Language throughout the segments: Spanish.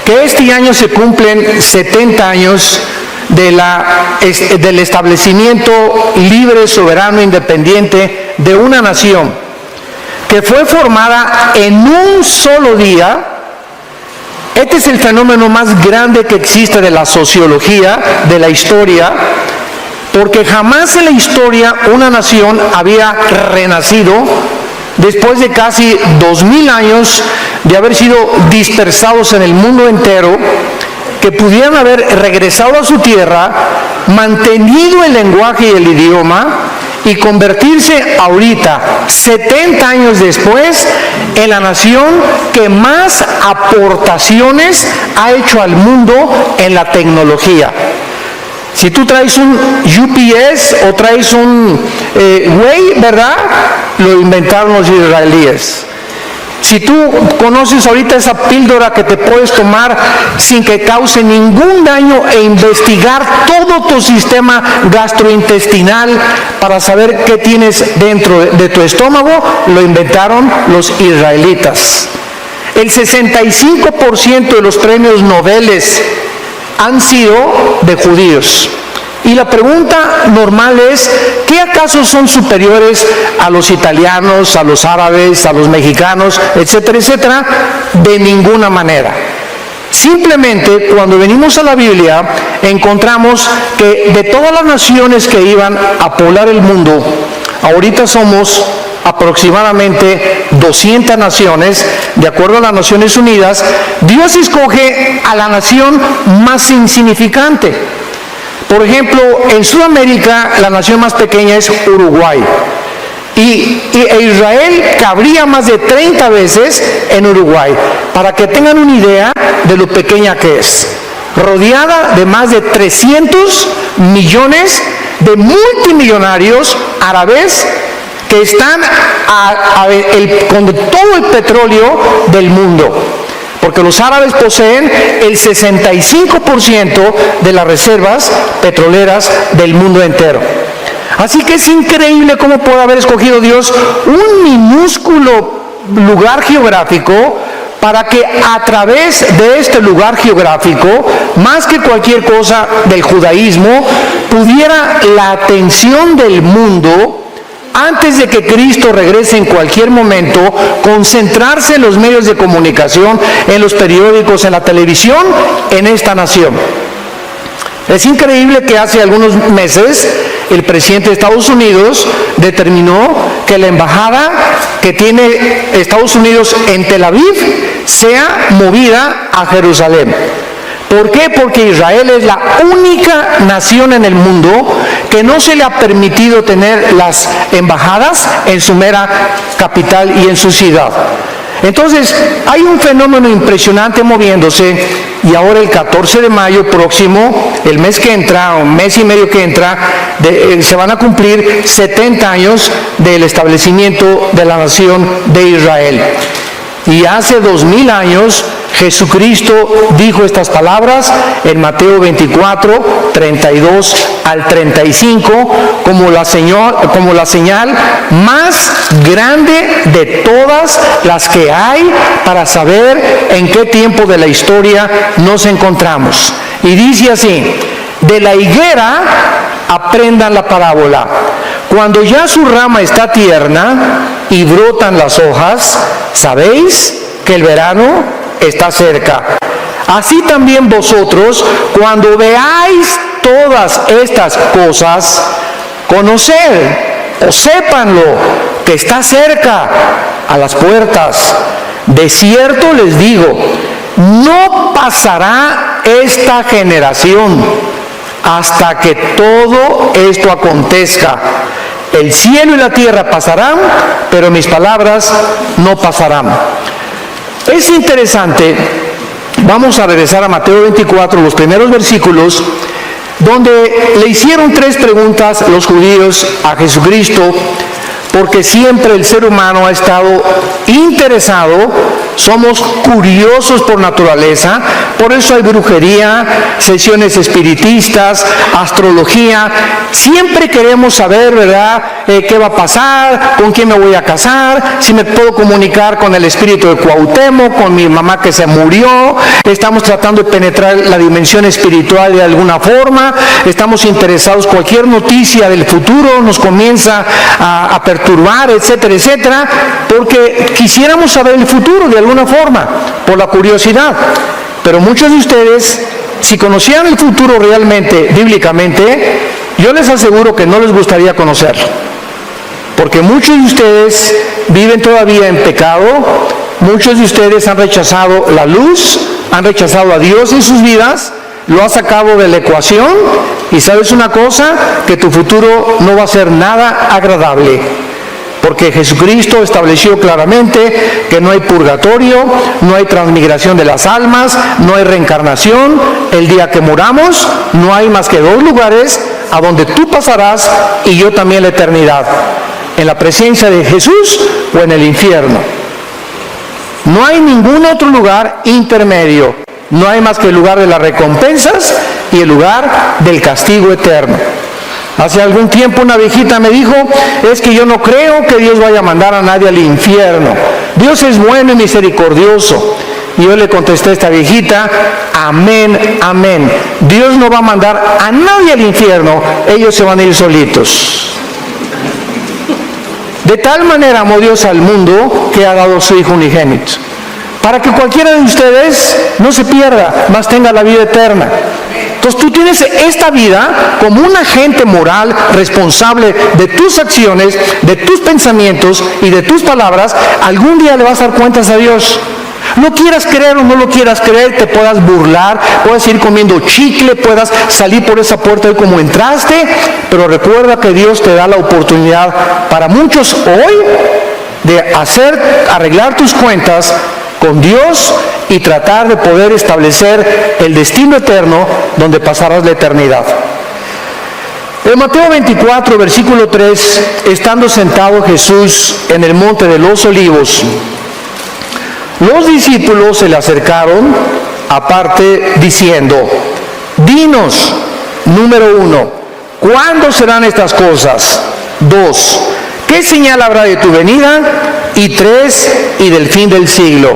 que este año se cumplen 70 años del establecimiento libre, soberano, independiente de una nación que fue formada en un solo día. Este es el fenómeno más grande que existe de la sociología, de la historia, porque jamás en la historia una nación había renacido después de casi 2000 años de haber sido dispersados en el mundo entero, que pudieran haber regresado a su tierra, mantenido el lenguaje y el idioma, y convertirse ahorita, 70 años después, en la nación que más aportaciones ha hecho al mundo en la tecnología. Si tú traes un UPS o traes un Way, ¿verdad? Lo inventaron los israelíes. Si tú conoces ahorita esa píldora que te puedes tomar sin que cause ningún daño e investigar todo tu sistema gastrointestinal para saber qué tienes dentro de tu estómago, lo inventaron los israelitas. El 65% de los premios Nobel han sido de judíos. Y la pregunta normal es, ¿qué acaso son superiores a los italianos, a los árabes, a los mexicanos, etcétera, etcétera? De ninguna manera. Simplemente, cuando venimos a la Biblia, encontramos que de todas las naciones que iban a poblar el mundo, ahorita somos aproximadamente 200 naciones, de acuerdo a las Naciones Unidas. Dios escoge a la nación más insignificante. Por ejemplo, en Sudamérica la nación más pequeña es Uruguay. Y Israel cabría más de 30 veces en Uruguay, para que tengan una idea de lo pequeña que es. Rodeada de más de 300 millones de multimillonarios árabes que están con todo el petróleo del mundo. Porque los árabes poseen el 65% de las reservas petroleras del mundo entero. Así que es increíble cómo puede haber escogido Dios un minúsculo lugar geográfico para que a través de este lugar geográfico, más que cualquier cosa del judaísmo, pudiera la atención del mundo, antes de que Cristo regrese en cualquier momento, concentrarse en los medios de comunicación, en los periódicos, en la televisión, en esta nación. Es increíble que hace algunos meses el presidente de Estados Unidos determinó que la embajada que tiene Estados Unidos en Tel Aviv sea movida a Jerusalén. ¿Por qué? Porque Israel es la única nación en el mundo que no se le ha permitido tener las embajadas en su mera capital y en su ciudad. Entonces, hay un fenómeno impresionante moviéndose, y ahora el 14 de mayo próximo, el mes que entra, un mes y medio que entra, se van a cumplir 70 años del establecimiento de la nación de Israel. Y hace 2000 años Jesucristo dijo estas palabras en Mateo 24, 32 al 35, como la señal más grande de todas las que hay para saber en qué tiempo de la historia nos encontramos. Y dice así: de la higuera aprendan la parábola. Cuando ya su rama está tierna y brotan las hojas, sabéis que el verano está cerca. Así también vosotros, cuando veáis todas estas cosas, conoced o sépanlo, que está cerca, a las puertas. De cierto les digo, no pasará esta generación hasta que todo esto acontezca. El cielo y la tierra pasarán, pero mis palabras no pasarán. Es interesante, vamos a regresar a Mateo 24, los primeros versículos, donde le hicieron 3 preguntas los judíos a Jesucristo, porque siempre el ser humano ha estado interesado, somos curiosos por naturaleza, por eso hay brujería, sesiones espiritistas, astrología, siempre queremos saber, ¿verdad?, qué va a pasar, con quién me voy a casar, si me puedo comunicar con el espíritu de Cuauhtémoc, con mi mamá que se murió. Estamos tratando de penetrar la dimensión espiritual de alguna forma, estamos interesados, cualquier noticia del futuro nos comienza a perturbar, etcétera, etcétera, porque quisiéramos saber el futuro de alguna forma, por la curiosidad. Pero muchos de ustedes, si conocieran el futuro realmente, bíblicamente, yo les aseguro que no les gustaría conocerlo. Porque muchos de ustedes viven todavía en pecado, muchos de ustedes han rechazado la luz, han rechazado a Dios en sus vidas, lo has sacado de la ecuación, y sabes una cosa, que tu futuro no va a ser nada agradable. Porque Jesucristo estableció claramente que no hay purgatorio, no hay transmigración de las almas, no hay reencarnación. El día que muramos, no hay más que dos lugares a donde tú pasarás y yo también la eternidad: en la presencia de Jesús o en el infierno. No hay ningún otro lugar intermedio. No hay más que el lugar de las recompensas y el lugar del castigo eterno. Hace algún tiempo una viejita me dijo: es que yo no creo que Dios vaya a mandar a nadie al infierno. Dios es bueno y misericordioso. Y yo le contesté a esta viejita: amén, amén. Dios no va a mandar a nadie al infierno, ellos se van a ir solitos. De tal manera amó Dios al mundo que ha dado a su Hijo unigénito, para que cualquiera de ustedes no se pierda, mas tenga la vida eterna. Entonces tú tienes esta vida como un agente moral responsable de tus acciones, de tus pensamientos y de tus palabras. Algún día le vas a dar cuentas a Dios. No quieras creer o no lo quieras creer, te puedas burlar, puedas ir comiendo chicle, puedas salir por esa puerta hoy como entraste, pero recuerda que Dios te da la oportunidad para muchos hoy de arreglar tus cuentas con Dios y tratar de poder establecer el destino eterno donde pasarás la eternidad. En Mateo 24, versículo 3, estando sentado Jesús en el monte de los Olivos, los discípulos se le acercaron aparte diciendo: dinos, número 1, ¿cuándo serán estas cosas? 2, ¿qué señal habrá de tu venida? Y 3, y del fin del siglo.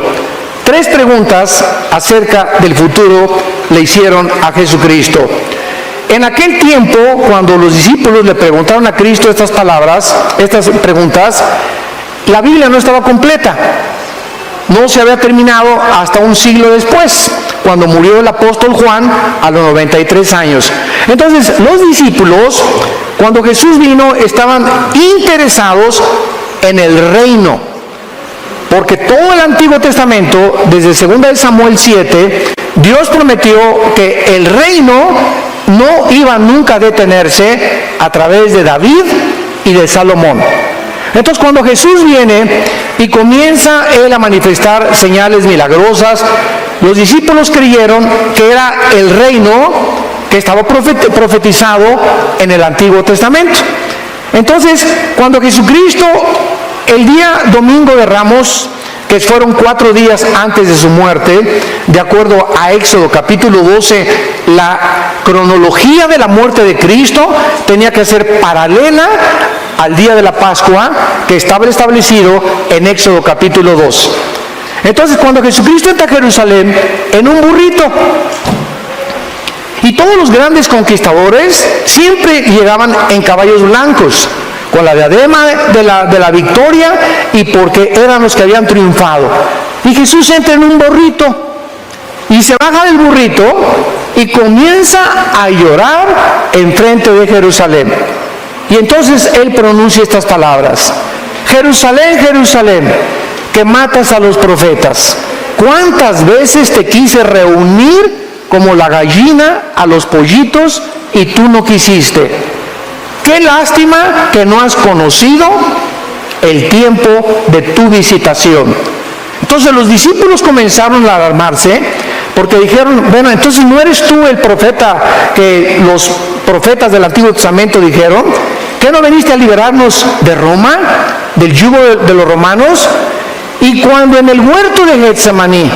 3 preguntas acerca del futuro le hicieron a Jesucristo. En aquel tiempo, cuando los discípulos le preguntaron a Cristo estas preguntas, la Biblia no estaba completa. No se había terminado hasta un siglo después, cuando murió el apóstol Juan a los 93 años. Entonces, los discípulos, cuando Jesús vino, estaban interesados en el reino, porque todo el Antiguo Testamento, desde 2 Samuel 7, Dios prometió que el reino no iba nunca a detenerse a través de David y de Salomón. Entonces, cuando Jesús viene y comienza Él a manifestar señales milagrosas, los discípulos creyeron que era el reino que estaba profetizado en el Antiguo Testamento. Entonces, cuando Jesucristo, el día domingo de Ramos, que fueron 4 días antes de su muerte, de acuerdo a Éxodo capítulo 12, la cronología de la muerte de Cristo tenía que ser paralela al día de la Pascua, que estaba establecido en Éxodo capítulo 2. Entonces, cuando Jesucristo entra a Jerusalén en un burrito, y todos los grandes conquistadores siempre llegaban en caballos blancos, con la diadema de la victoria, y porque eran los que habían triunfado. Y Jesús entra en un burrito y se baja del burrito y comienza a llorar enfrente de Jerusalén. Y entonces Él pronuncia estas palabras: Jerusalén, Jerusalén, que matas a los profetas, ¿cuántas veces te quise reunir como la gallina a los pollitos y tú no quisiste? Qué lástima que no has conocido el tiempo de tu visitación. Entonces los discípulos comenzaron a alarmarse, porque dijeron: bueno, entonces ¿no eres tú el profeta que los profetas del Antiguo Testamento dijeron? ¿Que no viniste a liberarnos de Roma, del yugo de los romanos? Y cuando en el huerto de Getsemaní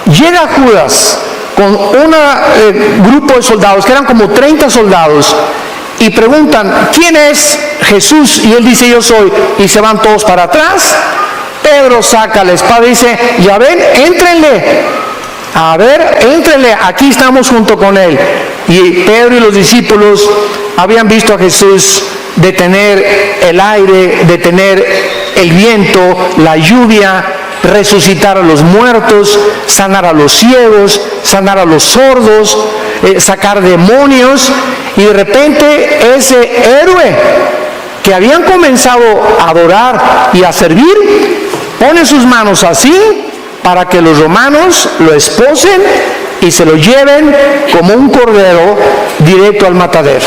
llega Judas con un grupo de soldados, que eran como 30 soldados, y preguntan, ¿quién es Jesús? Y él dice, yo soy, y se van todos para atrás. Pedro saca la espada y dice, ya ven, éntrenle, a ver, éntrenle, aquí estamos junto con él. Y Pedro y los discípulos habían visto a Jesús detener el aire, detener el viento, la lluvia, resucitar a los muertos, sanar a los ciegos, sanar a los sordos, sacar demonios. Y de repente ese héroe que habían comenzado a adorar y a servir, pone sus manos así para que los romanos lo esposen y se lo lleven como un cordero directo al matadero.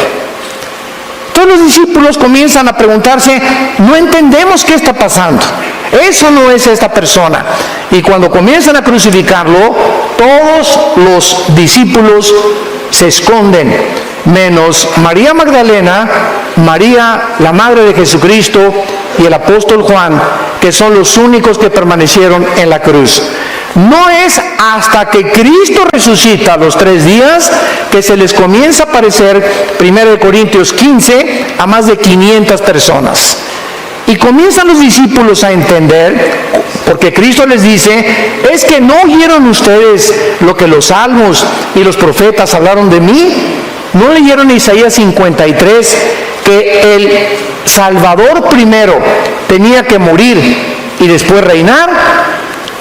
Todos los discípulos comienzan a preguntarse, no entendemos qué está pasando, eso no es esta persona. Y cuando comienzan a crucificarlo, todos los discípulos se esconden, menos María Magdalena, María, la madre de Jesucristo, y el apóstol Juan, que son los únicos que permanecieron en la cruz. No es hasta que Cristo resucita a los 3 días que se les comienza a aparecer, 1 Corintios 15, a más de 500 personas. Y comienzan los discípulos a entender, porque Cristo les dice, es que no oyeron ustedes lo que los salmos y los profetas hablaron de mí. ¿No leyeron Isaías 53 que el Salvador primero tenía que morir y después reinar?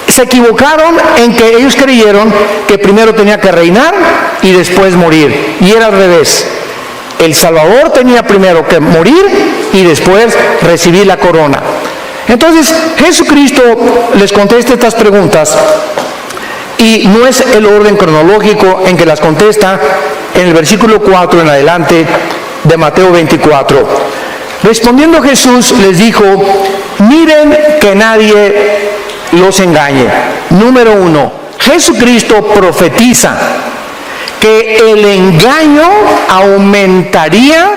Se equivocaron en que ellos creyeron que primero tenía que reinar y después morir. Y era al revés. El Salvador tenía primero que morir y después recibir la corona. Entonces Jesucristo les contesta estas preguntas y no es el orden cronológico en que las contesta en el versículo 4 en adelante de Mateo 24. Respondiendo Jesús les dijo, miren que nadie los engañe. Número 1, Jesucristo profetiza que el engaño aumentaría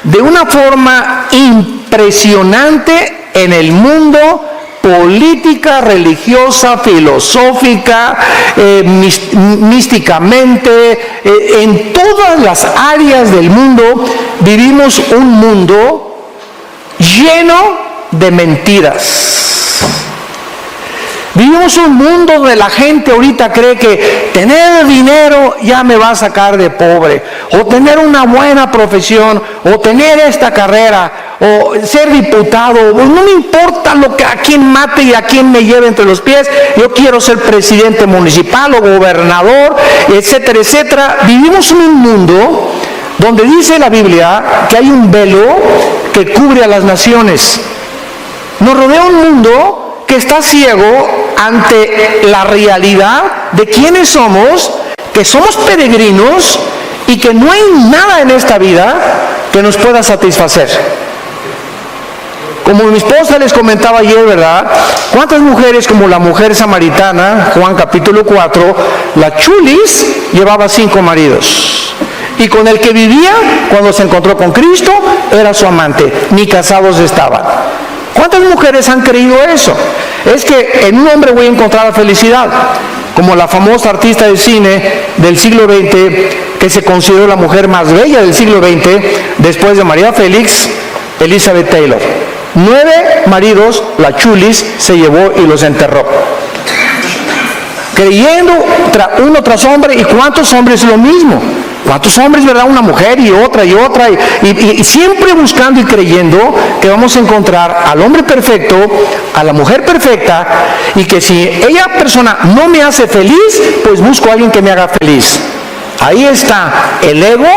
de una forma impresionante en el mundo, política, religiosa, filosófica, místicamente, en todas las áreas del mundo. Vivimos un mundo lleno de mentiras. Vivimos un mundo donde la gente ahorita cree que tener dinero ya me va a sacar de pobre, o tener una buena profesión, o tener esta carrera, o ser diputado, no me importa a quién mate y a quién me lleve entre los pies, yo quiero ser presidente municipal o gobernador, etcétera, etcétera. Vivimos en un mundo donde dice la Biblia que hay un velo que cubre a las naciones. Nos rodea un mundo que está ciego ante la realidad de quiénes somos, que somos peregrinos y que no hay nada en esta vida que nos pueda satisfacer. Como mi esposa les comentaba ayer, ¿verdad? ¿Cuántas mujeres como la mujer samaritana, Juan capítulo 4, la chulis llevaba 5 maridos? Y con el que vivía, cuando se encontró con Cristo, era su amante, ni casados estaban. ¿Cuántas mujeres han creído eso? Es que en un hombre voy a encontrar la felicidad, como la famosa artista de cine del siglo XX, que se consideró la mujer más bella del siglo XX, después de María Félix, Elizabeth Taylor. 9 maridos, la chulis, se llevó y los enterró. Creyendo uno tras hombre, y cuántos hombres lo mismo. ¿Cuántos hombres, verdad? Una mujer y otra, y siempre buscando y creyendo que vamos a encontrar al hombre perfecto, a la mujer perfecta, y que si ella persona no me hace feliz, pues busco a alguien que me haga feliz. Ahí está el ego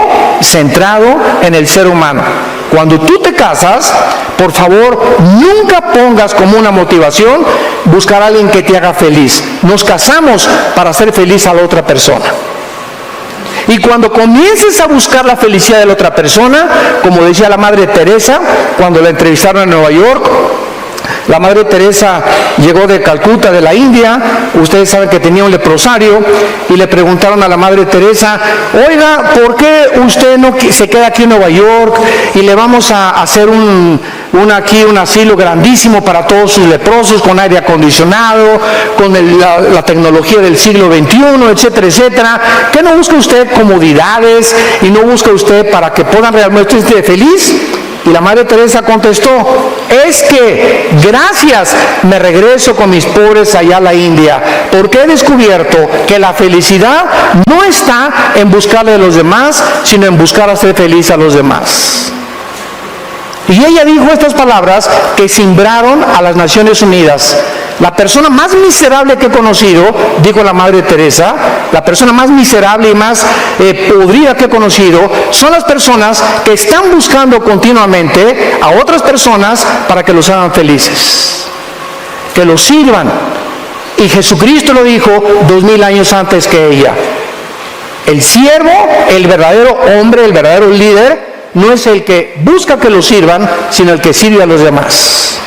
centrado en el ser humano. Cuando tú te casas, por favor, nunca pongas como una motivación buscar a alguien que te haga feliz. Nos casamos para hacer feliz a la otra persona. Y cuando comiences a buscar la felicidad de la otra persona, como decía la Madre Teresa cuando la entrevistaron en Nueva York, la Madre Teresa llegó de Calcuta, de la India. Ustedes saben que tenía un leprosario y le preguntaron a la Madre Teresa, oiga, ¿por qué usted no se queda aquí en Nueva York y le vamos a hacer un asilo grandísimo para todos sus leprosos, con aire acondicionado, con la tecnología del siglo XXI, etcétera, etcétera. ¿Qué no busca usted? Comodidades, y no busca usted para que puedan realmente estar feliz. Y la Madre Teresa contestó, es que gracias me regreso con mis pobres allá a la India, porque he descubierto que la felicidad no está en buscarle a los demás, sino en buscar hacer feliz a los demás. Y ella dijo estas palabras que simbraron a las Naciones Unidas. La persona más miserable que he conocido, dijo la Madre Teresa, la persona más miserable y más podrida que he conocido, son las personas que están buscando continuamente a otras personas para que los hagan felices, que los sirvan. Y Jesucristo lo dijo 2000 años antes que ella. El siervo, el verdadero hombre, el verdadero líder, no es el que busca que lo sirvan, sino el que sirve a los demás.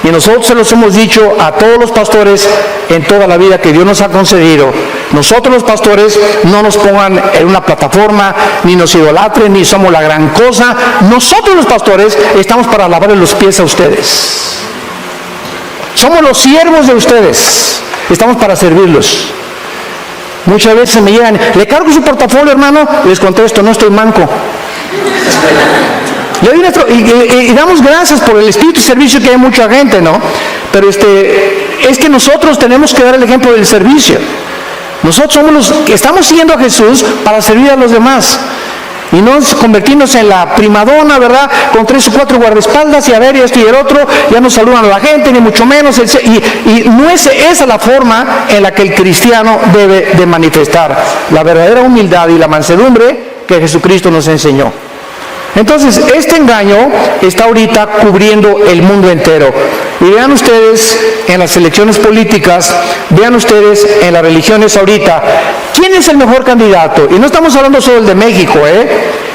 Y nosotros se los hemos dicho a todos los pastores en toda la vida que Dios nos ha concedido. Nosotros los pastores no nos pongan en una plataforma, ni nos idolatren, ni somos la gran cosa. Nosotros los pastores estamos para lavarle los pies a ustedes. Somos los siervos de ustedes. Estamos para servirlos. Muchas veces me llegan, ¿le cargo su portafolio, hermano? Les contesto, no estoy manco. Y damos gracias por el espíritu de servicio, que hay mucha gente, ¿no? Pero es que nosotros tenemos que dar el ejemplo del servicio. Nosotros somos los que estamos siguiendo a Jesús para servir a los demás. Y no convertirnos en la primadona, ¿verdad? Con 3 o 4 guardaespaldas y a ver, y esto y el otro, ya no saludan a la gente, ni mucho menos. Y no es esa la forma en la que el cristiano debe de manifestar la verdadera humildad y la mansedumbre que Jesucristo nos enseñó. Entonces, este engaño está ahorita cubriendo el mundo entero. Y vean ustedes en las elecciones políticas, vean ustedes en las religiones ahorita, ¿quién es el mejor candidato? Y no estamos hablando solo de México,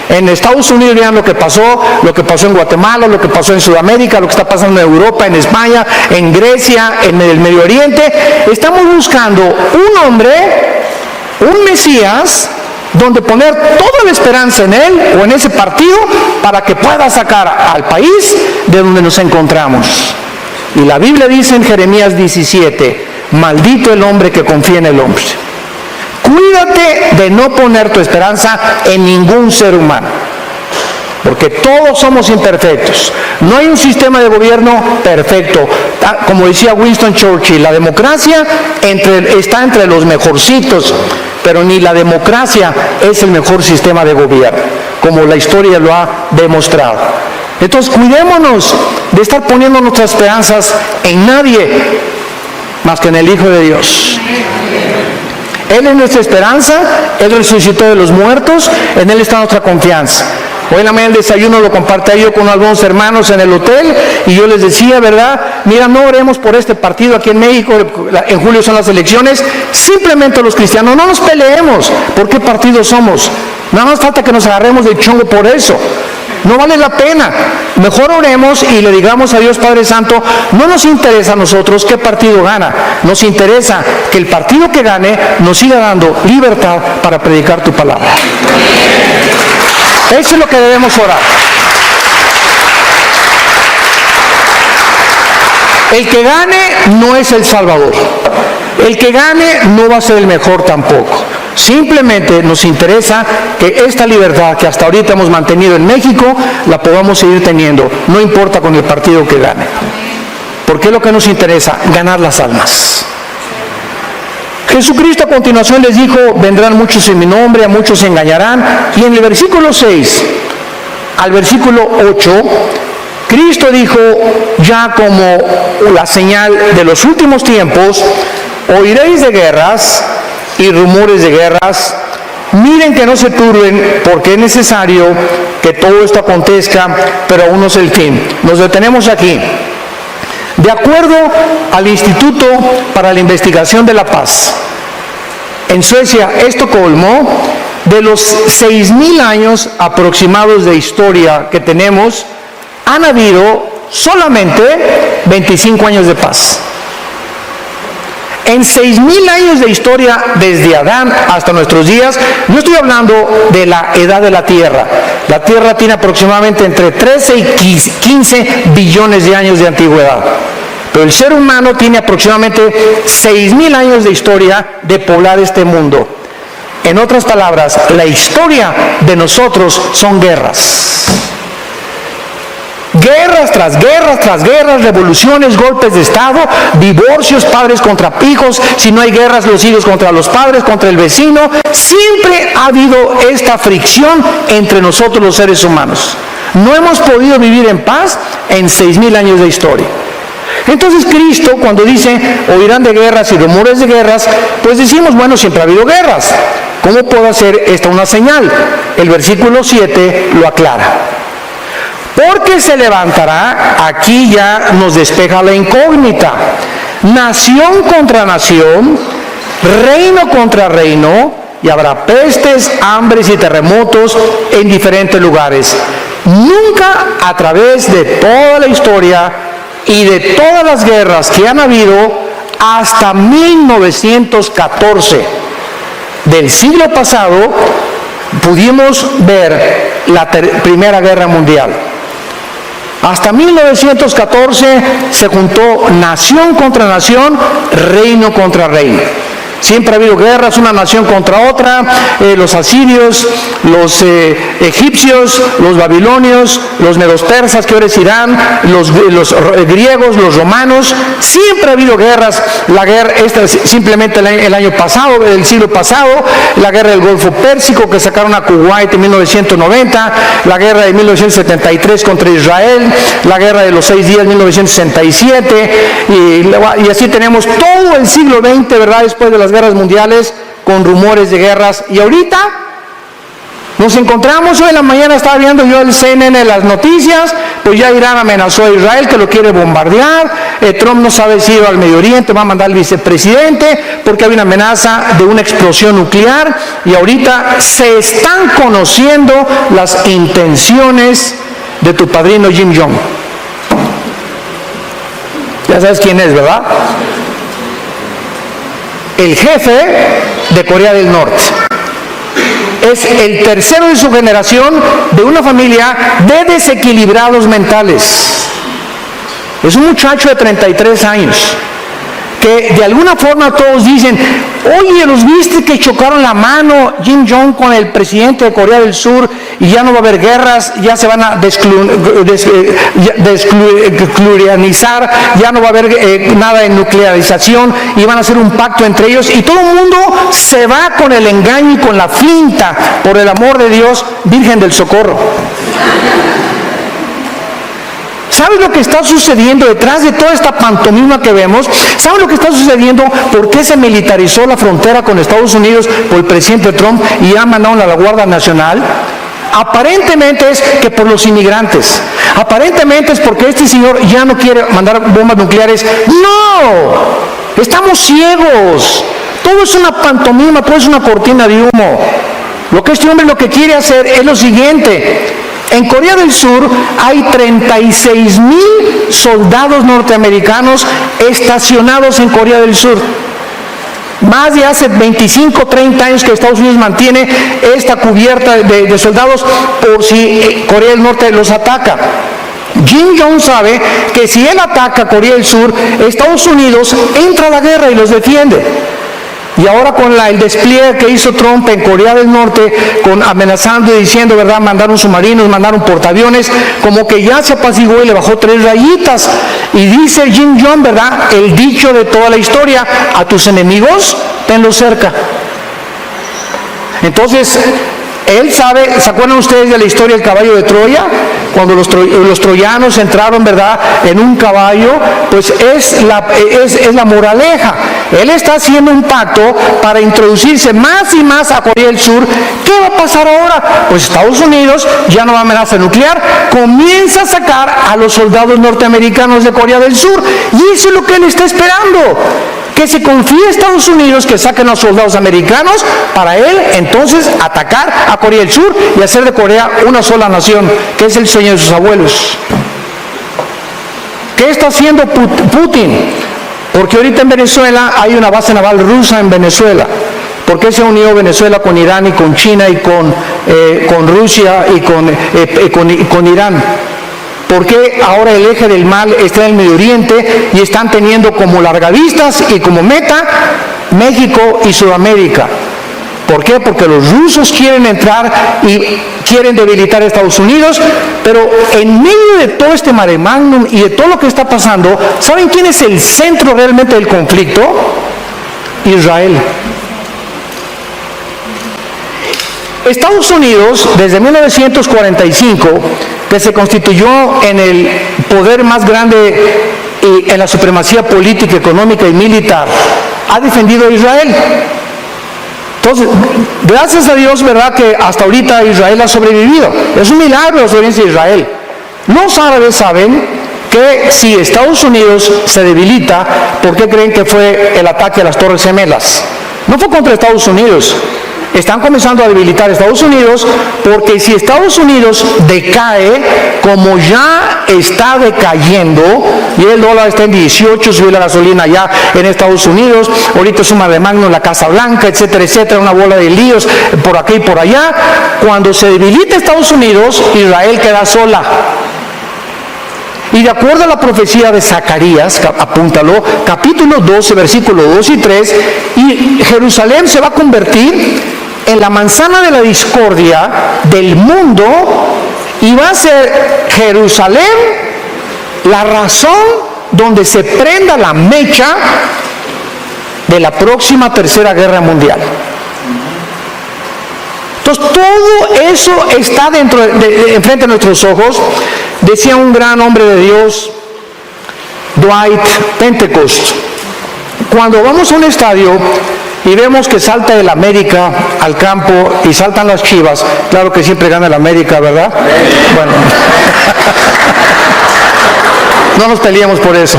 En Estados Unidos vean lo que pasó en Guatemala, lo que pasó en Sudamérica, lo que está pasando en Europa, en España, en Grecia, en el Medio Oriente. Estamos buscando un hombre, un Mesías, donde poner toda la esperanza en él o en ese partido para que pueda sacar al país de donde nos encontramos. Y la Biblia dice en Jeremías 17, maldito el hombre que confía en el hombre. Cuídate de no poner tu esperanza en ningún ser humano, porque todos somos imperfectos. No hay un sistema de gobierno perfecto. Como decía Winston Churchill, la democracia está entre los mejorcitos, pero ni la democracia es el mejor sistema de gobierno, como la historia lo ha demostrado. Entonces, cuidémonos de estar poniendo nuestras esperanzas en nadie más que en el Hijo de Dios. Él es nuestra esperanza, Él resucitó de los muertos, en Él está nuestra confianza. Hoy en la mañana el desayuno lo compartí yo con algunos hermanos en el hotel, y yo les decía, ¿verdad? Mira, no oremos por este partido aquí en México, en julio son las elecciones. Simplemente los cristianos no nos peleemos por qué partido somos. Nada más falta que nos agarremos del chongo por eso. No vale la pena. Mejor oremos y le digamos a Dios Padre Santo, no nos interesa a nosotros qué partido gana, nos interesa que el partido que gane nos siga dando libertad para predicar tu palabra. Eso es lo que debemos orar. El que gane no es el Salvador. El que gane no va a ser el mejor tampoco. Simplemente nos interesa que esta libertad que hasta ahorita hemos mantenido en México, la podamos seguir teniendo, no importa con el partido que gane. Porque es lo que nos interesa, ganar las almas. Jesucristo a continuación les dijo, vendrán muchos en mi nombre, a muchos se engañarán. Y en el versículo 6 al versículo 8, Cristo dijo, ya como la señal de los últimos tiempos, oiréis de guerras y rumores de guerras. Miren que no se turben, porque es necesario que todo esto acontezca, pero aún no es el fin. Nos detenemos aquí. De acuerdo al Instituto para la Investigación de la Paz, en Suecia, Estocolmo, de los 6,000 años aproximados de historia que tenemos, han habido solamente 25 años de paz. En 6,000 años de historia, desde Adán hasta nuestros días, no estoy hablando de la edad de la Tierra. La Tierra tiene aproximadamente entre 13 y 15 billones de años de antigüedad. Pero el ser humano tiene aproximadamente 6,000 años de historia de poblar este mundo. En otras palabras, la historia de nosotros son guerras. Guerras tras guerras tras guerras, revoluciones, golpes de Estado, divorcios, padres contra hijos, si no hay guerras, los hijos contra los padres, contra el vecino. Siempre ha habido esta fricción entre nosotros los seres humanos. No hemos podido vivir en paz en 6,000 años de historia. Entonces Cristo, cuando dice, oirán de guerras y rumores de guerras, pues decimos, bueno, siempre ha habido guerras. ¿Cómo puedo hacer esta una señal? El versículo 7 lo aclara. Porque se levantará, aquí ya nos despeja la incógnita, nación contra nación, reino contra reino, y habrá pestes, hambres y terremotos en diferentes lugares. Nunca a través de toda la historia y de todas las guerras que han habido hasta 1914 del siglo pasado, pudimos ver la Primera Guerra Mundial. Hasta 1914 se juntó nación contra nación, reino contra reino. Siempre ha habido guerras, una nación contra otra, los asirios, los egipcios, los babilonios, los medos persas, que ahora es Irán, los griegos, los romanos. Siempre ha habido guerras. La guerra, esta simplemente el año pasado, el siglo pasado, la guerra del Golfo Pérsico, que sacaron a Kuwait en 1990, la guerra de 1973 contra Israel, la guerra de los 6 días en 1967, y así tenemos todo el siglo XX, ¿verdad?, después de las guerras mundiales, con rumores de guerras. Y ahorita nos encontramos, hoy en la mañana estaba viendo yo el CNN, las noticias, pues ya Irán amenazó a Israel que lo quiere bombardear, Trump no sabe si ir al Medio Oriente, va a mandar al vicepresidente porque hay una amenaza de una explosión nuclear, y ahorita se están conociendo las intenciones de tu padrino Kim Jong. Ya sabes quién es, ¿verdad? El jefe de Corea del Norte. Es el tercero de su generación de una familia de desequilibrados mentales. Es un muchacho de 33 años que de alguna forma todos dicen, oye, ¿los viste que chocaron la mano Kim Jong con el presidente de Corea del Sur y ya no va a haber guerras, ya se van a desnuclearizar, ya no va a haber nada de nuclearización y van a hacer un pacto entre ellos, y todo el mundo se va con el engaño y con la finta, por el amor de Dios, Virgen del Socorro? ¿Sabes lo que está sucediendo detrás de toda esta pantomima que vemos? ¿Sabes lo que está sucediendo? ¿Por qué se militarizó la frontera con Estados Unidos por el presidente Trump y ha mandado a la Guardia Nacional? Aparentemente es que por los inmigrantes. Aparentemente es porque este señor ya no quiere mandar bombas nucleares. ¡No! Estamos ciegos. Todo es una pantomima, todo es una cortina de humo. Lo que este hombre lo que quiere hacer es lo siguiente. En Corea del Sur hay 36,000 soldados norteamericanos estacionados en Corea del Sur. Más de hace 25, 30 años que Estados Unidos mantiene esta cubierta de soldados por si Corea del Norte los ataca. Kim Jong sabe que si él ataca a Corea del Sur, Estados Unidos entra a la guerra y los defiende. Y ahora con el despliegue que hizo Trump en Corea del Norte, amenazando y diciendo, ¿verdad?, mandaron submarinos, mandaron portaaviones, como que ya se apaciguó y le bajó 3 rayitas. Y dice Kim Jong, ¿verdad?, el dicho de toda la historia, a tus enemigos, tenlos cerca. Entonces, él sabe, ¿se acuerdan ustedes de la historia del caballo de Troya? Cuando los troyanos entraron, ¿verdad?, en un caballo, pues es la moraleja. Él está haciendo un pacto para introducirse más y más a Corea del Sur. ¿Qué va a pasar ahora? Pues Estados Unidos ya no va a amenaza nuclear, comienza a sacar a los soldados norteamericanos de Corea del Sur, y eso es lo que él está esperando. Que se confíe a Estados Unidos que saquen a los soldados americanos para él entonces atacar a Corea del Sur y hacer de Corea una sola nación, que es el sueño de sus abuelos. ¿Qué está haciendo Putin? Porque ahorita en Venezuela hay una base naval rusa en Venezuela. ¿Por qué se unió Venezuela con Irán y con China y con Rusia y con Irán? ¿Por qué ahora el eje del mal está en el Medio Oriente y están teniendo como largavistas y como meta México y Sudamérica? ¿Por qué? Porque los rusos quieren entrar y quieren debilitar a Estados Unidos, pero en medio de todo este mare magnum y de todo lo que está pasando, ¿saben quién es el centro realmente del conflicto? Israel. Estados Unidos, desde 1945, que se constituyó en el poder más grande y en la supremacía política, económica y militar, ha defendido a Israel. Entonces, gracias a Dios, ¿verdad?, que hasta ahorita Israel ha sobrevivido. Es un milagro la sobrevivencia de Israel. Los árabes saben que si Estados Unidos se debilita, ¿por qué creen que fue el ataque a las Torres Gemelas? No fue contra Estados Unidos. Están comenzando a debilitar a Estados Unidos, porque si Estados Unidos decae, como ya está decayendo, y el dólar está en 18, subió la gasolina ya en Estados Unidos, ahorita es un mare magnum en la Casa Blanca, etcétera, etcétera, una bola de líos por aquí y por allá. Cuando se debilita Estados Unidos, Israel queda sola. Y de acuerdo a la profecía de Zacarías, apúntalo, capítulo 12, versículos 2 y 3, y Jerusalén se va a convertir en la manzana de la discordia del mundo, y va a ser Jerusalén la razón donde se prenda la mecha de la próxima tercera guerra mundial. Entonces todo eso está enfrente de nuestros ojos. Decía un gran hombre de Dios, Dwight Pentecost: cuando vamos a un estadio y vemos que salta el América al campo y saltan las Chivas, claro que siempre gana el América, ¿verdad? Bueno, no nos peleemos por eso.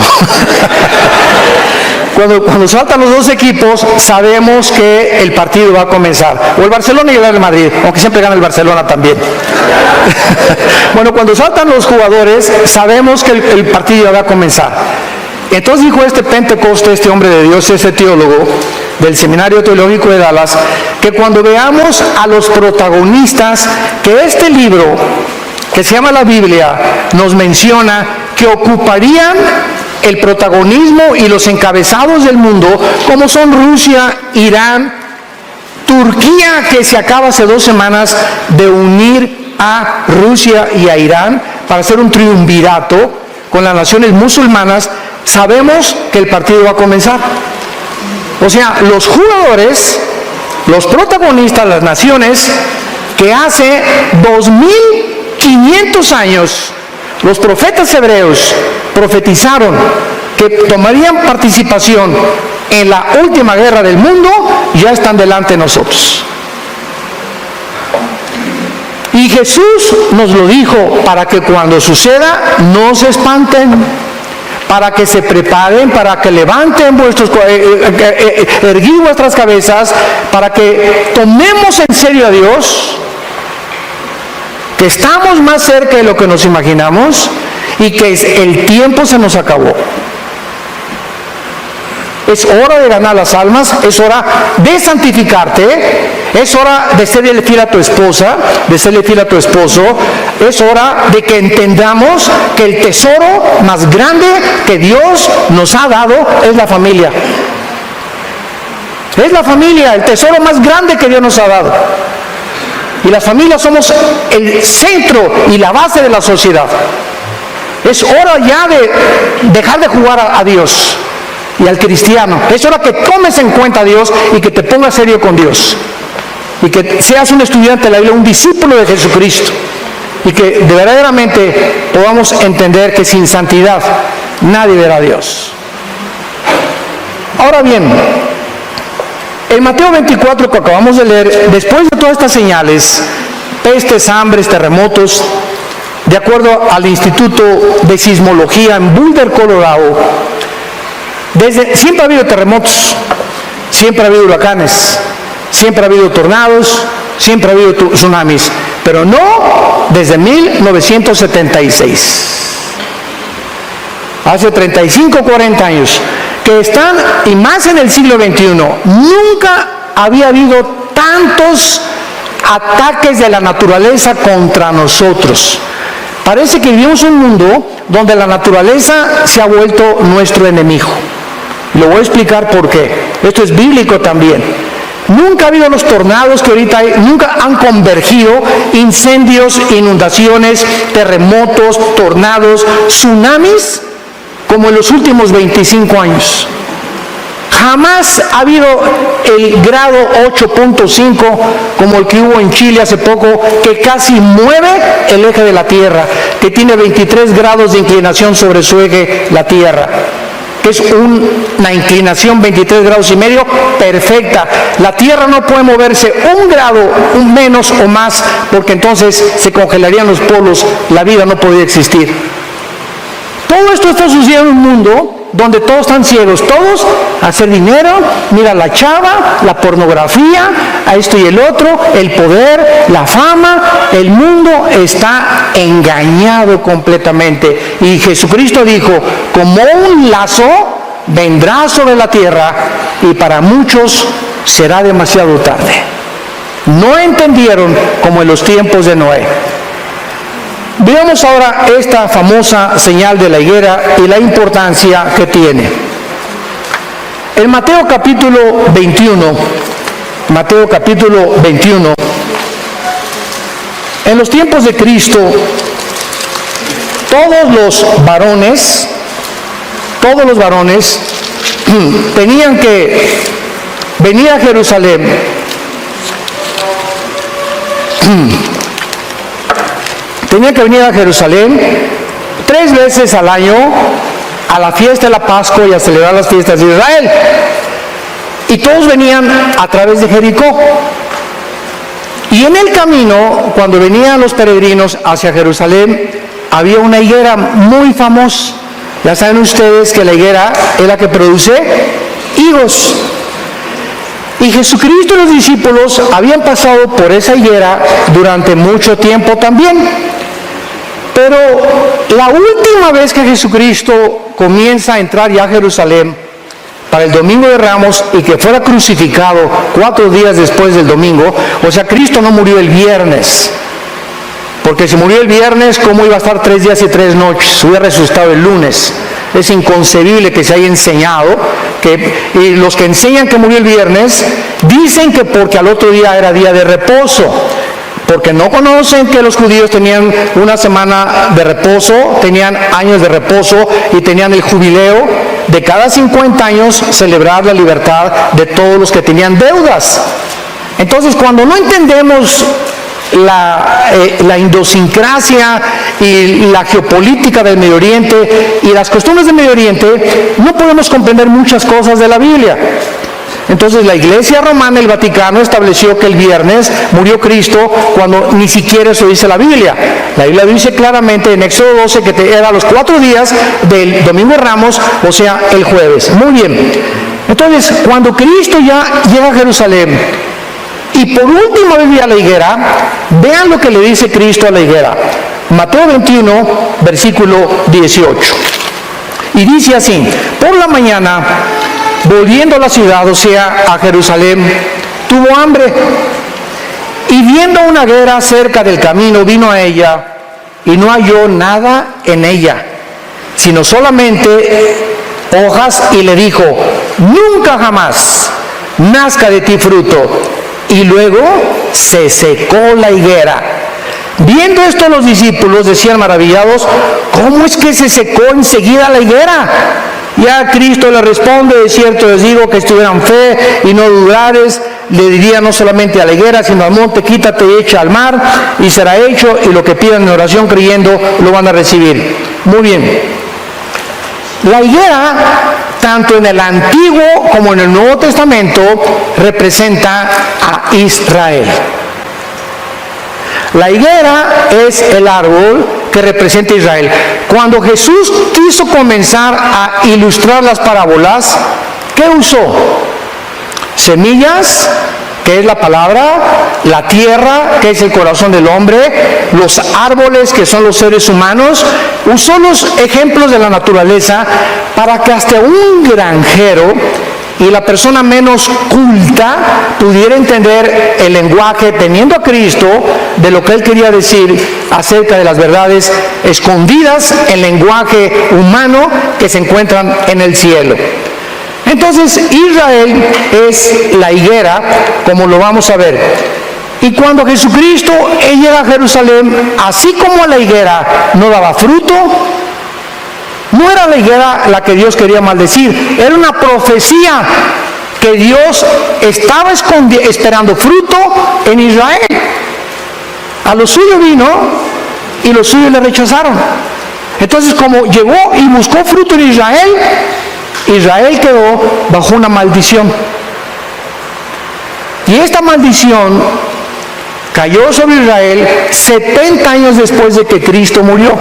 Cuando saltan los dos equipos, sabemos que el partido va a comenzar. O el Barcelona y el Real Madrid, aunque siempre gana el Barcelona también. Bueno, cuando saltan los jugadores, sabemos que el partido va a comenzar. Entonces dijo este Pentecoste, este hombre de Dios, este teólogo del Seminario Teológico de Dallas, que cuando veamos a los protagonistas que este libro, que se llama la Biblia, nos menciona que ocuparían el protagonismo y los encabezados del mundo, como son Rusia, Irán, Turquía, que se acaba hace 2 semanas de unir a Rusia y a Irán para hacer un triunvirato con las naciones musulmanas, sabemos que el partido va a comenzar. O sea, los jugadores, los protagonistas, las naciones que hace 2500 años los profetas hebreos profetizaron que tomarían participación en la última guerra del mundo, ya están delante de nosotros. Y Jesús nos lo dijo para que cuando suceda no se espanten, para que se preparen, para que levanten erguid vuestras cabezas, para que tomemos en serio a Dios, que estamos más cerca de lo que nos imaginamos y que el tiempo se nos acabó. Es hora de ganar las almas, es hora de santificarte, es hora de serle fiel a tu esposa, de serle fiel a tu esposo, es hora de que entendamos que el tesoro más grande que Dios nos ha dado es la familia. Es la familia, el tesoro más grande que Dios nos ha dado. Y las familias somos el centro y la base de la sociedad. Es hora ya de dejar de jugar a Dios y al cristiano. Es hora que tomes en cuenta a Dios y que te pongas serio con Dios. Y que seas un estudiante de la Biblia, un discípulo de Jesucristo. Y que verdaderamente podamos entender que sin santidad nadie verá a Dios. Ahora bien, en Mateo 24, que acabamos de leer, después de todas estas señales, pestes, hambres, terremotos, de acuerdo al Instituto de Sismología en Boulder, Colorado, siempre ha habido terremotos, siempre ha habido huracanes, siempre ha habido tornados, siempre ha habido tsunamis, pero no desde 1976. Hace 35 o 40 años que están, y más en el siglo XXI, nunca había habido tantos ataques de la naturaleza contra nosotros. Parece que vivimos un mundo donde la naturaleza se ha vuelto nuestro enemigo. Lo voy a explicar por qué. Esto es bíblico también. Nunca ha habido los tornados que ahorita hay, nunca han convergido incendios, inundaciones, terremotos, tornados, tsunamis, como en los últimos 25 años. Jamás ha habido el grado 8.5 como el que hubo en Chile hace poco, que casi mueve el eje de la Tierra, que tiene 23 grados de inclinación sobre su eje, la Tierra, que es una inclinación 23 grados y medio perfecta. La Tierra no puede moverse un grado, un menos o más, porque entonces se congelarían los polos, la vida no podría existir. Todo esto está sucediendo en un mundo donde todos están ciegos, todos a hacer dinero, mira la chava, la pornografía, a esto y el otro, el poder, la fama. El mundo está engañado completamente. Y Jesucristo dijo, como un lazo vendrá sobre la tierra y para muchos será demasiado tarde. No entendieron como en los tiempos de Noé. Veamos ahora esta famosa señal de la higuera y la importancia que tiene. En Mateo capítulo 21, en los tiempos de Cristo, todos los varones tenían que venir a Jerusalén Tenía que venir a Jerusalén 3 veces al año a la fiesta de la Pascua y a celebrar las fiestas de Israel. Y todos venían a través de Jericó. Y en el camino, cuando venían los peregrinos hacia Jerusalén, había una higuera muy famosa. Ya saben ustedes que la higuera es la que produce higos. Y Jesucristo y los discípulos habían pasado por esa higuera durante mucho tiempo también. Pero la última vez que Jesucristo comienza a entrar ya a Jerusalén para el Domingo de Ramos y que fuera crucificado 4 días después del domingo, o sea, Cristo no murió el viernes, porque si murió el viernes, ¿cómo iba a estar 3 días y 3 noches? Hubiera resucitado el lunes. Es inconcebible que se haya enseñado, y los que enseñan que murió el viernes, dicen que porque al otro día era día de reposo, porque no conocen que los judíos tenían una semana de reposo, tenían años de reposo y tenían el jubileo de cada 50 años celebrar la libertad de todos los que tenían deudas. Entonces, cuando no entendemos la idiosincrasia y la geopolítica del Medio Oriente y las costumbres del Medio Oriente, no podemos comprender muchas cosas de la Biblia. Entonces la Iglesia Romana, el Vaticano, estableció que el viernes murió Cristo cuando ni siquiera eso dice la Biblia. La Biblia dice claramente en Éxodo 12 que era los 4 días del Domingo de Ramos, o sea, el jueves. Muy bien. Entonces, cuando Cristo ya llega a Jerusalén y por última vez ve a la higuera, vean lo que le dice Cristo a la higuera. Mateo 21, versículo 18. Y dice así: por la mañana, volviendo a la ciudad, o sea, a Jerusalén, tuvo hambre. Y viendo una higuera cerca del camino, vino a ella y no halló nada en ella, sino solamente hojas, y le dijo: nunca jamás nazca de ti fruto. Y luego se secó la higuera. Viendo esto, los discípulos decían maravillados: ¿cómo es que se secó enseguida la higuera? Ya Cristo le responde: de cierto les digo que si tuvieran fe y no dudares, le diría no solamente a la higuera, sino al monte: quítate y echa al mar, y será hecho, y lo que pidan en oración creyendo lo van a recibir. Muy bien. La higuera, tanto en el Antiguo como en el Nuevo Testamento, representa a Israel. La higuera es el árbol que representa a Israel. Cuando Jesús quiso comenzar a ilustrar las parábolas, ¿qué usó? Semillas, que es la palabra; la tierra, que es el corazón del hombre; los árboles, que son los seres humanos, usó los ejemplos de la naturaleza para que hasta un granjero y la persona menos culta pudiera entender el lenguaje, teniendo a Cristo, de lo que él quería decir acerca de las verdades escondidas en lenguaje humano que se encuentran en el cielo. Entonces, Israel es la higuera, como lo vamos a ver. Y cuando Jesucristo llega a Jerusalén, así como la higuera no daba fruto, no era la higuera la que Dios quería maldecir, era una profecía que Dios estaba esperando fruto en Israel. A los suyos vino y los suyos le rechazaron. Entonces, como llegó y buscó fruto en Israel, Israel quedó bajo una maldición. Y esta maldición cayó sobre Israel 70 años después de que Cristo murió,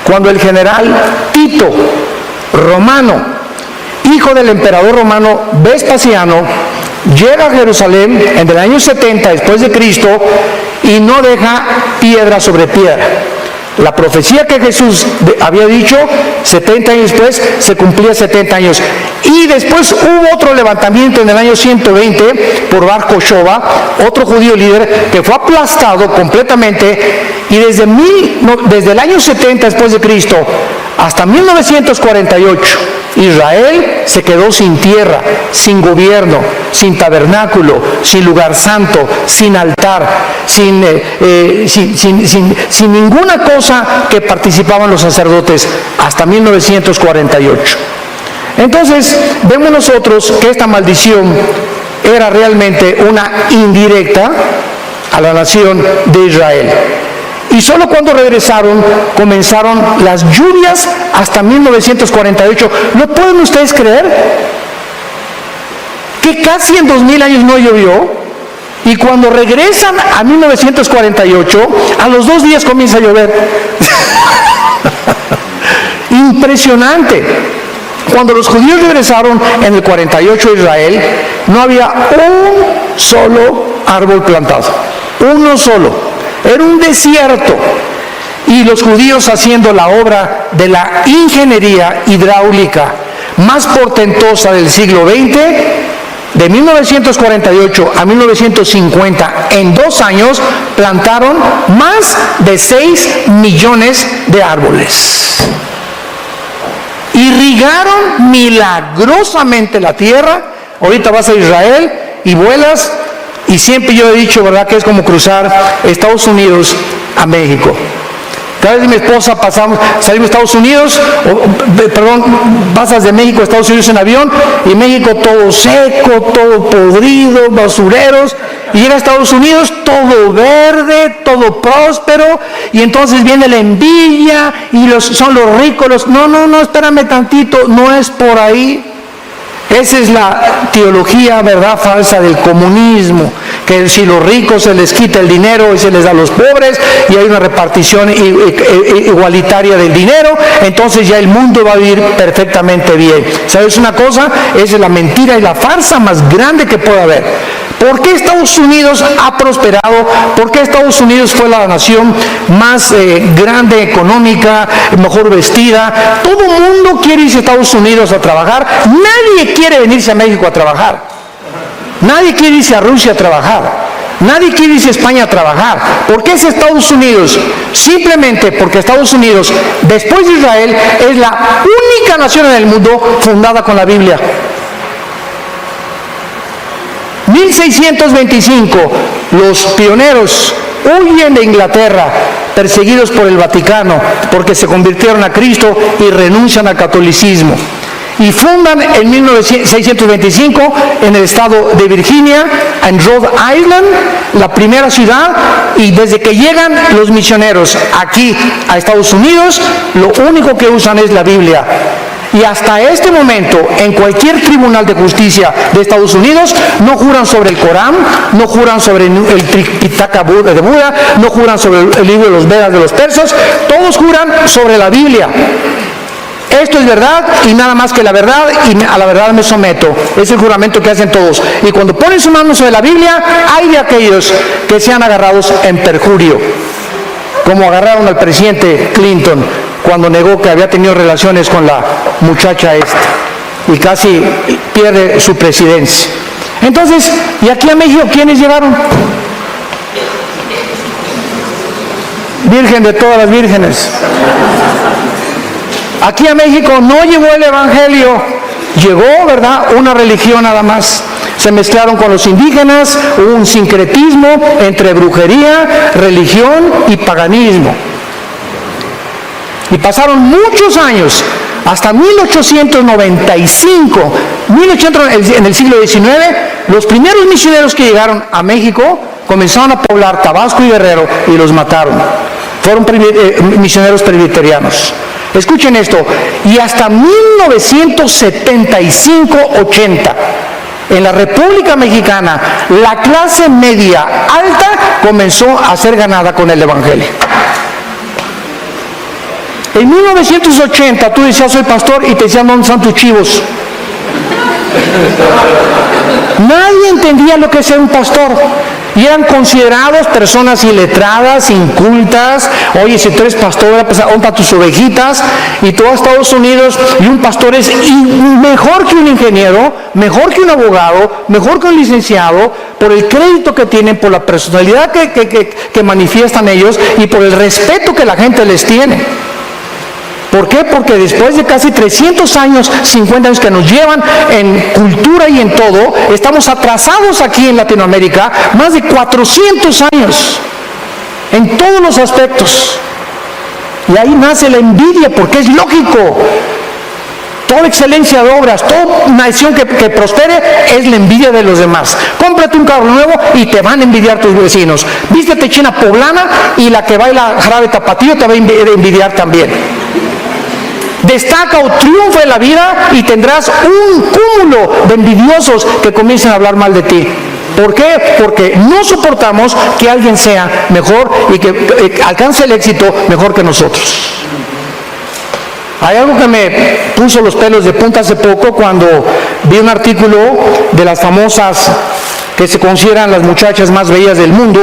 cuando el general Tito, romano, hijo del emperador romano Vespasiano, llega a Jerusalén en el año 70 después de Cristo y no deja piedra sobre piedra. La profecía que Jesús había dicho 70 años después se cumplía 70 años. Y después hubo otro levantamiento en el año 120 por Bar Kokhba, otro judío líder que fue aplastado completamente, y desde el año 70 después de Cristo hasta 1948 Israel se quedó sin tierra, sin gobierno, sin tabernáculo, sin lugar santo, sin altar, sin ninguna cosa que participaban los sacerdotes hasta 1948. Entonces vemos nosotros que esta maldición era realmente una indirecta a la nación de Israel. Y solo cuando regresaron comenzaron las lluvias hasta 1948. ¿Lo pueden ustedes creer? Que casi en 2000 años no llovió. Y cuando regresan a 1948, a los 2 días comienza a llover. Impresionante. Cuando los judíos regresaron en el 48 a Israel, no había un solo árbol plantado. Uno solo. Era un desierto. Y los judíos haciendo la obra de la ingeniería hidráulica más portentosa del siglo XX, de 1948 a 1950, en 2 años, plantaron más de 6 millones de árboles. Irrigaron milagrosamente la tierra. Ahorita vas a Israel y vuelas, y siempre yo he dicho, ¿verdad?, que es como cruzar Estados Unidos a México. Cada vez mi esposa salimos de Estados Unidos, pasas de México a Estados Unidos en avión, y México todo seco, todo podrido, basureros, y llega a Estados Unidos todo verde, todo próspero, y entonces viene la envidia, y son los ricos, no, espérame tantito, no es por ahí. Esa es la teología, ¿verdad?, falsa del comunismo, que si los ricos se les quita el dinero y se les da a los pobres, y hay una repartición igualitaria del dinero, entonces ya el mundo va a vivir perfectamente bien. ¿Sabes una cosa? Esa es la mentira y la farsa más grande que puede haber. ¿Por qué Estados Unidos ha prosperado? ¿Por qué Estados Unidos fue la nación más grande, económica, mejor vestida? Todo el mundo quiere irse a Estados Unidos a trabajar. Nadie quiere venirse a México a trabajar. Nadie quiere irse a Rusia a trabajar. Nadie quiere irse a España a trabajar. ¿Por qué es Estados Unidos? Simplemente porque Estados Unidos, después de Israel, es la única nación en el mundo fundada con la Biblia. 1625, los pioneros huyen de Inglaterra, perseguidos por el Vaticano, porque se convirtieron a Cristo y renuncian al catolicismo. Y fundan en 1625 en el estado de Virginia, en Rhode Island, la primera ciudad, y desde que llegan los misioneros aquí a Estados Unidos, lo único que usan es la Biblia. Y hasta este momento, en cualquier tribunal de justicia de Estados Unidos, no juran sobre el Corán, no juran sobre el Tripitaka de Buda, no juran sobre el libro de los Vedas de los persas, todos juran sobre la Biblia. Esto es verdad y nada más que la verdad, y a la verdad me someto. Es el juramento que hacen todos. Y cuando ponen su mano sobre la Biblia, hay de aquellos que sean agarrados en perjurio. como agarraron al presidente Clinton cuando negó que había tenido relaciones con la muchacha esta y casi pierde su presidencia. Entonces, ¿y aquí a México quiénes llegaron? Virgen de todas las vírgenes. Aquí a México no llegó el evangelio, llegó, ¿verdad?, una religión nada más. Se mezclaron con los indígenas, hubo un sincretismo entre brujería, religión y paganismo. Y pasaron muchos años, hasta 1895, en el siglo XIX, los primeros misioneros que llegaron a México comenzaron a poblar Tabasco y Guerrero y los mataron. Fueron misioneros presbiterianos. Escuchen esto, y hasta 1975-80, en la República Mexicana, la clase media alta comenzó a ser ganada con el evangelio. En 1980 tú decías soy pastor y te decían ¿dónde están tus chivos? Nadie entendía lo que es ser un pastor y eran considerados personas iletradas, incultas. Oye, si tú eres pastor, pues honra tus ovejitas. Y tú a Estados Unidos y un pastor es mejor que un ingeniero, mejor que un abogado, mejor que un licenciado, por el crédito que tienen, por la personalidad que manifiestan ellos y por el respeto que la gente les tiene. ¿Por qué? Porque después de casi 300 años, 50 años que nos llevan en cultura y en todo, estamos atrasados aquí en Latinoamérica, más de 400 años, en todos los aspectos. Y ahí nace la envidia, porque es lógico. Toda excelencia de obras, toda nación que prospere es la envidia de los demás. Cómprate un carro nuevo y te van a envidiar tus vecinos. Vístete china poblana y la que baila jarabe tapatío te va a envidiar también. Destaca o triunfa en la vida y tendrás un cúmulo de envidiosos que comiencen a hablar mal de ti. ¿Por qué? Porque no soportamos que alguien sea mejor y que alcance el éxito mejor que nosotros. Hay algo que me puso los pelos de punta hace poco cuando vi un artículo de las famosas que se consideran las muchachas más bellas del mundo,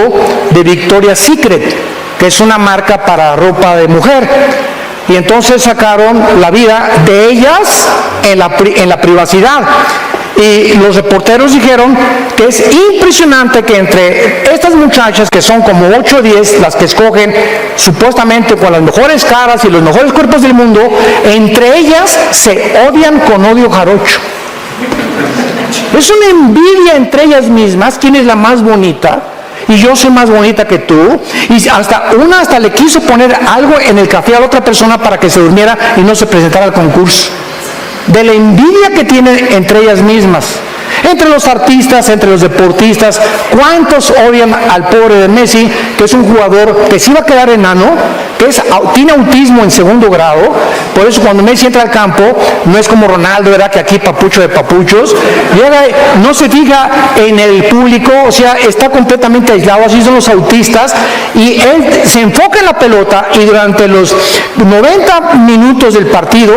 de Victoria's Secret, que es una marca para ropa de mujer. Y entonces sacaron la vida de ellas en la privacidad. Y los reporteros dijeron que es impresionante que entre estas muchachas, que son como 8 o 10, las que escogen supuestamente con las mejores caras y los mejores cuerpos del mundo, entre ellas se odian con odio jarocho. Es una envidia entre ellas mismas, quién es la más bonita. Y yo soy más bonita que tú, y hasta le quiso poner algo en el café a la otra persona para que se durmiera y no se presentara al concurso. De la envidia que tienen entre ellas mismas, entre los artistas, entre los deportistas. ¿Cuántos odian al pobre de Messi, que es un jugador que se iba a quedar enano, que tiene autismo en 2º grado? Por eso cuando Messi entra al campo, no es como Ronaldo, ¿verdad?, que aquí papucho de papuchos, llega, no se fija en el público, o sea, está completamente aislado. Así son los autistas, y él se enfoca en la pelota y durante los 90 minutos del partido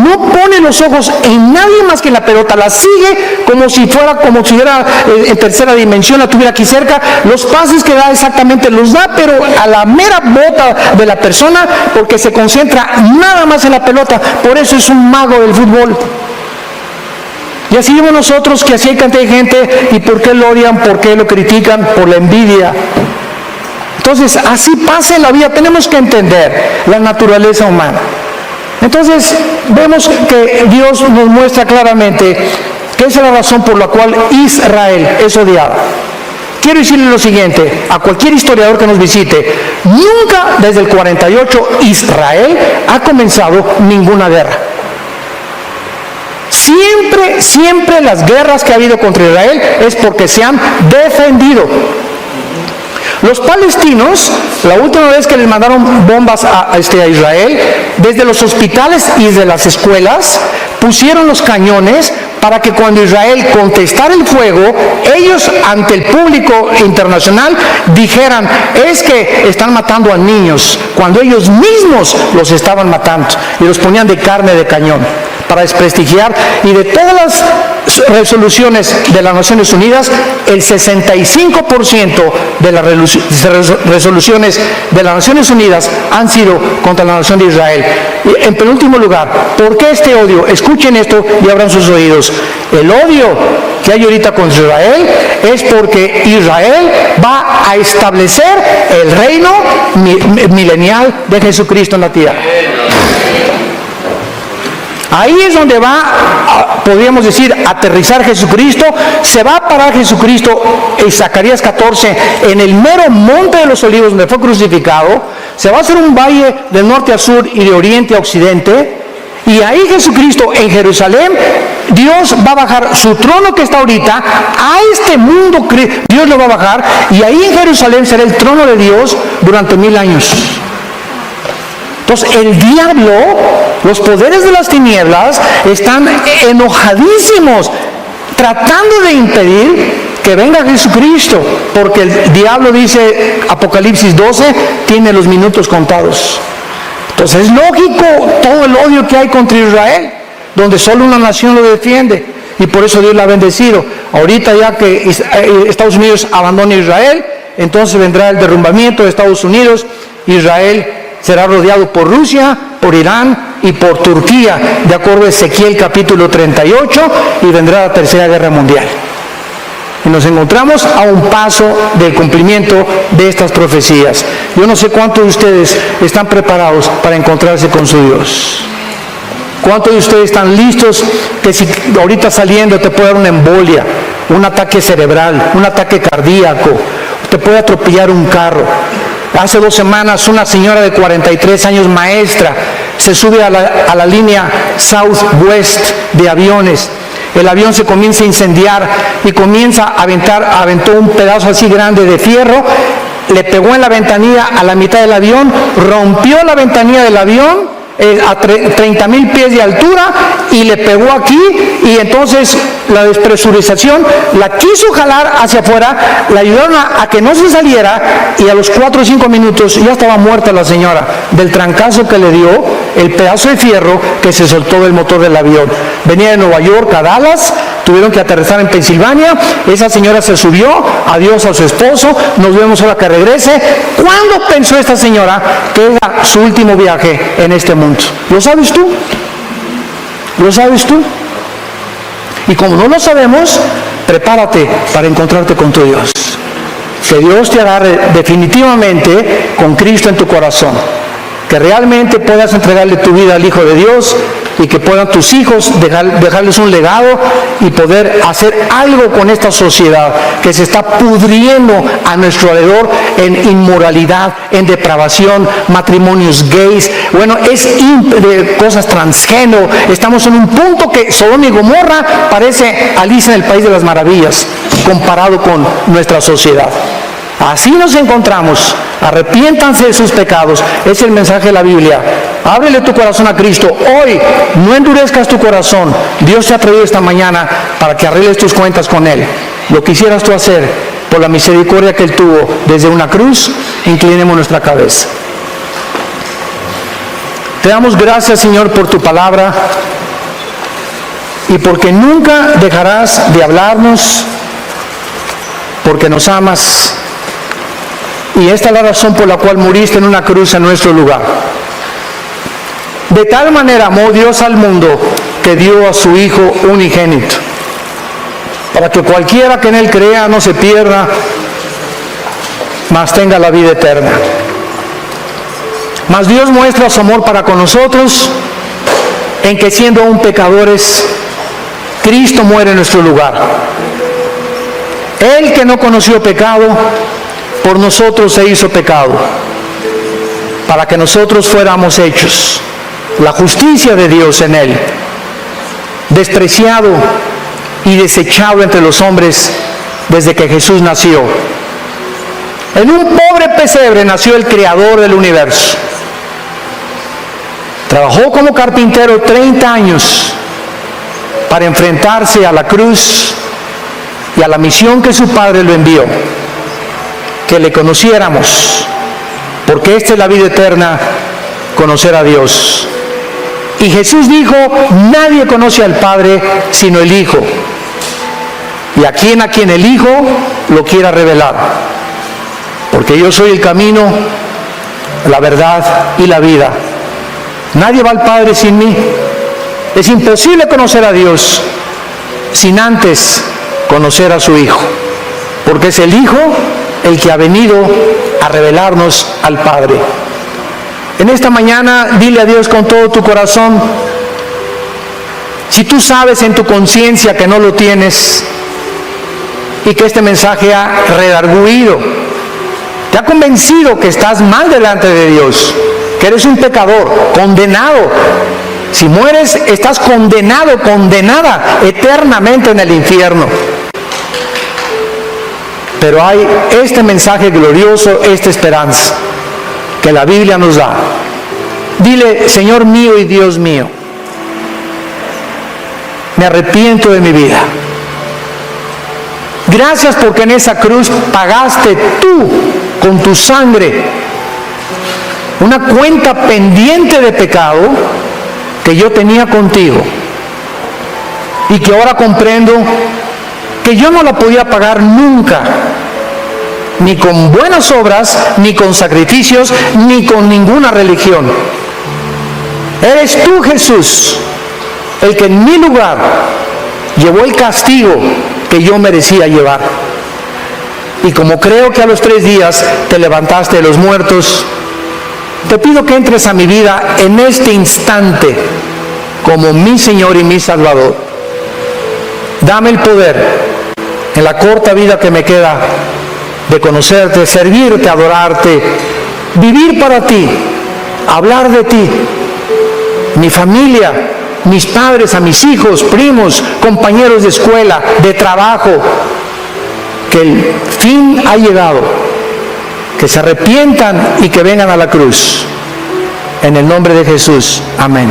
no pone los ojos en nadie más que en la pelota, la sigue como si fuera en tercera dimensión, la tuviera aquí cerca. Los pases que da exactamente los da, pero a la mera bota de la persona, porque se concentra nada más en la pelota. Por eso es un mago del fútbol. Y así vemos nosotros que así hay cantidad de gente. ¿Y por qué lo odian? ¿Por qué lo critican? Por la envidia. Entonces así pasa en la vida. Tenemos que entender la naturaleza humana. Entonces vemos que Dios nos muestra claramente que esa es la razón por la cual Israel es odiado. Quiero decirle lo siguiente a cualquier historiador que nos visite: nunca desde el 48 Israel ha comenzado ninguna guerra. Siempre las guerras que ha habido contra Israel es porque se han defendido. Los palestinos, la última vez que les mandaron bombas a Israel, desde los hospitales y desde las escuelas, pusieron los cañones para que cuando Israel contestara el fuego, ellos ante el público internacional dijeran: es que están matando a niños, cuando ellos mismos los estaban matando, y los ponían de carne de cañón. para desprestigiar, y de todas las resoluciones de las Naciones Unidas, el 65% de las resoluciones de las Naciones Unidas han sido contra la nación de Israel. Y en penúltimo lugar, ¿por qué este odio? Escuchen esto y abran sus oídos. El odio que hay ahorita contra Israel es porque Israel va a establecer el reino milenial de Jesucristo en la tierra. Ahí es donde va, podríamos decir, aterrizar Jesucristo. Se va a parar Jesucristo en Zacarías 14, en el mero monte de los olivos donde fue crucificado. Se va a hacer un valle de norte a sur y de oriente a occidente. Y ahí Jesucristo en Jerusalén, Dios va a bajar su trono que está ahorita a este mundo. Dios lo va a bajar, y ahí en Jerusalén será el trono de Dios durante 1000 años. Entonces el diablo, los poderes de las tinieblas están enojadísimos, tratando de impedir que venga Jesucristo, porque el diablo, dice Apocalipsis 12, tiene los minutos contados. Entonces es lógico todo el odio que hay contra Israel, donde solo una nación lo defiende, y por eso Dios la ha bendecido. Ahorita ya que Estados Unidos abandona Israel, entonces vendrá el derrumbamiento de Estados Unidos. Israel será rodeado por Rusia, por Irán y por Turquía, de acuerdo a Ezequiel capítulo 38, y vendrá la Tercera Guerra Mundial. Y nos encontramos a un paso del cumplimiento de estas profecías. Yo no sé cuántos de ustedes están preparados para encontrarse con su Dios. ¿Cuántos de ustedes están listos que si ahorita saliendo te puede dar una embolia, un ataque cerebral, un ataque cardíaco, te puede atropellar un carro? Hace 2 semanas una señora de 43 años, maestra, se sube a la línea Southwest de aviones. El avión se comienza a incendiar y aventó un pedazo así grande de fierro, le pegó en la ventanilla a la mitad del avión, rompió la ventanilla del avión a 30,000 pies de altura, y le pegó aquí, y entonces la despresurización la quiso jalar hacia afuera, la ayudaron a que no se saliera, y a los 4 o 5 minutos ya estaba muerta la señora del trancazo que le dio el pedazo de fierro que se soltó del motor del avión. Venía de Nueva York a Dallas, tuvieron que aterrizar en Pensilvania. Esa señora se subió, adiós a su esposo, nos vemos ahora que regrese. ¿Cuándo pensó esta señora que era su último viaje en este mundo? ¿Lo sabes tú? ¿Lo sabes tú? Y como no lo sabemos, prepárate para encontrarte con tu Dios. Que Dios te agarre definitivamente con Cristo en tu corazón. Que realmente puedas entregarle tu vida al Hijo de Dios, y que puedan tus hijos dejarles un legado y poder hacer algo con esta sociedad que se está pudriendo a nuestro alrededor en inmoralidad, en depravación, matrimonios gays, bueno, de cosas transgénero. Estamos en un punto que Sodoma y Gomorra parece Alicia en el País de las Maravillas comparado con nuestra sociedad. Así nos encontramos. Arrepiéntanse de sus pecados. Es el mensaje de la Biblia. Ábrele tu corazón a Cristo. Hoy no endurezcas tu corazón. Dios te ha traído esta mañana para que arregles tus cuentas con Él. Lo quisieras tú hacer por la misericordia que Él tuvo desde una cruz. Inclinemos nuestra cabeza. Te damos gracias, Señor, por tu palabra, y porque nunca dejarás de hablarnos, porque nos amas. Y esta es la razón por la cual muriste en una cruz en nuestro lugar. De tal manera amó Dios al mundo que dio a su Hijo unigénito, para que cualquiera que en Él crea no se pierda, mas tenga la vida eterna. Mas Dios muestra su amor para con nosotros en que, siendo aún pecadores, Cristo muere en nuestro lugar. Él, que no conoció pecado, por nosotros se hizo pecado, para que nosotros fuéramos hechos la justicia de Dios en Él. Despreciado y desechado entre los hombres desde que Jesús nació. En un pobre pesebre nació el Creador del universo. Trabajó como carpintero 30 años para enfrentarse a la cruz y a la misión que su Padre lo envió: que le conociéramos, porque esta es la vida eterna, conocer a Dios Y Jesús dijo, nadie conoce al Padre sino el Hijo. Y a quien el Hijo lo quiera revelar. Porque yo soy el camino, la verdad y la vida. Nadie va al Padre sin mí. Es imposible conocer a Dios sin antes conocer a su Hijo. Porque es el Hijo el que ha venido a revelarnos al Padre. En esta mañana, dile a Dios con todo tu corazón. Si tú sabes en tu conciencia que no lo tienes y que este mensaje ha redarguido, te ha convencido que estás mal delante de Dios, que eres un pecador, condenado. Si mueres, estás condenado, condenada eternamente en el infierno. Pero hay este mensaje glorioso, esta esperanza que la Biblia nos da. Dile, Señor mío y Dios mío, me arrepiento de mi vida. Gracias porque en esa cruz pagaste tú con tu sangre una cuenta pendiente de pecado que yo tenía contigo y que ahora comprendo que yo no la podía pagar nunca, ni con buenas obras, ni con sacrificios, ni con ninguna religión. Eres tú, Jesús, el que en mi lugar llevó el castigo que yo merecía llevar. Y como creo que a los 3 días te levantaste de los muertos, te pido que entres a mi vida en este instante como mi Señor y mi Salvador. Dame el poder en la corta vida que me queda de conocerte, servirte, adorarte, vivir para ti, hablar de ti, mi familia, mis padres, a mis hijos, primos, compañeros de escuela, de trabajo, que el fin ha llegado, que se arrepientan y que vengan a la cruz. En el nombre de Jesús, amén.